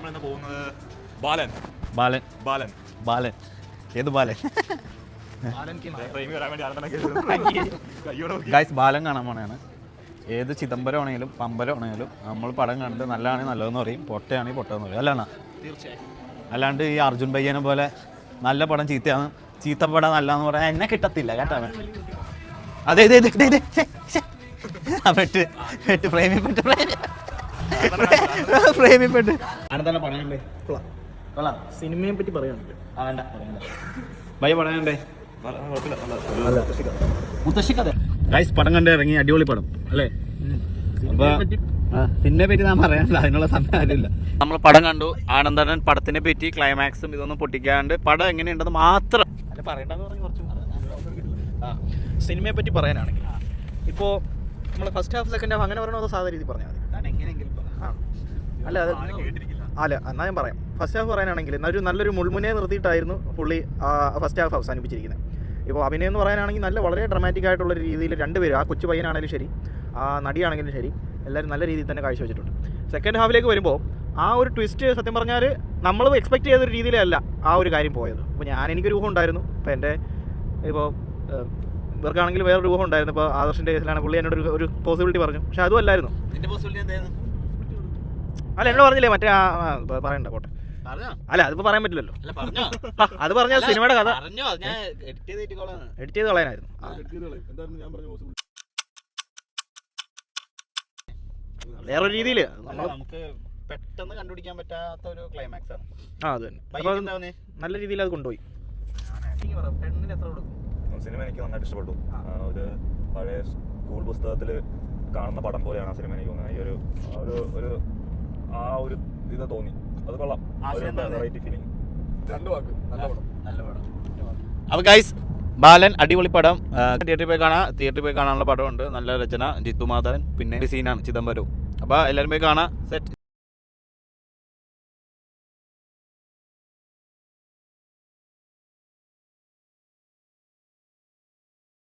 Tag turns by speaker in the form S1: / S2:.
S1: ഇന്ന് പോകുന്നത് ബാലൻ.
S2: ബാലൻ
S1: ബാലൻ
S2: ബാലൻ ഏത് ബാലൻ?
S1: പ്രേമി വരാൻ വേണ്ടി ആരെണ്ണം കയ്യോടെ
S2: ഗൈസ് ബാലൻ കാണാൻ പോണെയാണ്. ഏത് ചിദംബരം ആണെങ്കിലും പമ്പരം ആണെങ്കിലും നമ്മൾ പടം കണ്ട് നല്ലതാണെങ്കിൽ നല്ലതെന്ന് പറയും, പൊട്ടയാണെങ്കിൽ പൊട്ടതെന്ന് പറയും. അല്ലാണോ?
S3: തീർച്ചയായും.
S2: അല്ലാണ്ട് ഈ അർജുൻ പയ്യനെ പോലെ നല്ല പടം ചീത്തയാണ്, ചീത്തപ്പടം നല്ലതെന്ന് പറയാൻ എന്നെ കിട്ടത്തില്ല കേട്ടോ. അതെ ഇതെ പെട്ട് പ്രേമിപ്പെട്ട് പ്രേമിപ്പെട്ട് ആരെന്താണ് പറയാനുണ്ടേ?
S3: സിനിമയെ പറ്റി പറയുകയാണെങ്കിൽ
S2: ഭയ പറയാനുണ്ടേ? മുത്തശ്ശിക്കഥ ഗൈസ് പടം കണ്ട് ഇറങ്ങി, അടിപൊളി പടം അല്ലേ? അപ്പൊ സിനിമയെ പറ്റി ഞാൻ പറയാനില്ല, അതിനുള്ള സമയം ആരുമില്ല. നമ്മൾ പടം കണ്ടു, ആനന്ദൻ പടത്തിനെ പറ്റി ക്ലൈമാക്സും ഇതൊന്നും പൊട്ടിക്കാണ്ട് പടം എങ്ങനെയുണ്ടെന്ന് മാത്രം
S3: അല്ല പറയണ്ടെന്ന് പറഞ്ഞ് കുറച്ച് സിനിമയെ പറ്റി പറയാനാണെങ്കിൽ ഇപ്പോൾ നമ്മൾ ഫസ്റ്റ് ഹാഫ് സെക്കൻഡ് ഹാഫ് അങ്ങനെ പറയണോ അതോ സാധാരണ രീതി പറഞ്ഞാൽ മതി? അല്ല അത് അല്ല എന്നാൽ ഞാൻ പറയാം. ഫസ്റ്റ് ഹാഫ് പറയാനാണെങ്കിൽ നല്ലൊരു മുൾമുനയെ നിർത്തിയിട്ടായിരുന്നു പുള്ളി ഫസ്റ്റ് ഹാഫ് അവസാനിപ്പിച്ചിരിക്കുന്നത്. ഇപ്പോൾ അഭിനയം എന്ന് പറയാനാണെങ്കിൽ വളരെ ഡ്രമാറ്റിക് ആയിട്ടുള്ള രീതിയിൽ രണ്ടുപേരും, ആ കൊച്ചു പയ്യനാണെങ്കിലും ശരി ആ നടിയാണെങ്കിലും ശരി, എല്ലാവരും നല്ല രീതിയിൽ തന്നെ കാഴ്ചവെച്ചിട്ടുണ്ട്. സെക്കൻഡ് ഹാഫിലേക്ക് വരുമ്പോൾ ആ ഒരു ട്വിസ്റ്റ് സത്യം പറഞ്ഞാൽ നമ്മൾ എക്സ്പെക്ട് ചെയ്തൊരു രീതിയിലല്ല ആ ഒരു കാര്യം പോയത്. അപ്പോൾ എനിക്കൊരു ഊഹം ഉണ്ടായിരുന്നു. ഇപ്പോൾ എൻ്റെ ഇപ്പോൾ ഇവർക്കാണെങ്കിൽ വേറൊരു ഊഹം ഉണ്ടായിരുന്നു. ഇപ്പോൾ ആദർശിൻ്റെ കേസിലാണ് പുള്ളി എന്നോട് ഒരു പോസിബിലിറ്റി പറഞ്ഞു, പക്ഷെ അതും അല്ലായിരുന്നു. അല്ല എന്നോട് പറഞ്ഞില്ലേ മറ്റേ പറയണ്ട പോട്ടെ. അല്ല അതിപ്പോൾ പറയാൻ പറ്റില്ലല്ലോ. അത് പറഞ്ഞാൽ സിനിമയുടെ കഥ എഡിറ്റ് ചെയ്ത് കളയാനായിരുന്നു. വേറൊരു രീതിയിൽ
S2: നമുക്ക് പെട്ടെന്ന് കണ്ടുപിടിക്കാൻ പറ്റാത്ത ഒരു ക്ലൈമാക്സ് ആണ്.
S3: അത് തന്നെ നല്ല രീതിയിൽ അത് കൊണ്ടുപോയി.
S1: സിനിമ എനിക്ക് നന്നായിട്ട് ഇഷ്ടപ്പെട്ടു. ഒരു പഴയ സ്കൂൾ പുസ്തകത്തിൽ കാണുന്ന പടം പോലെയാണ് ആ സിനിമ എനിക്ക് തോന്നുന്നത്. ഈ ഒരു ആ ഒരു ഇത് തോന്നി, അത് കൊള്ളാം. Variety feeling.
S2: അപ്പോൾ ഗൈസ് ബാലൻ അടിപൊളി പടം, തിയേറ്ററിൽ പോയി കാണാം. തിയേറ്ററിൽ പോയി കാണാനുള്ള പടമുണ്ട്. നല്ല രചന ജിത്തു മാധവൻ, പിന്നെ സീനാണ് ചിദംബരവും. അപ്പോൾ എല്ലാവരും പോയി കാണാം. സെറ്റ്.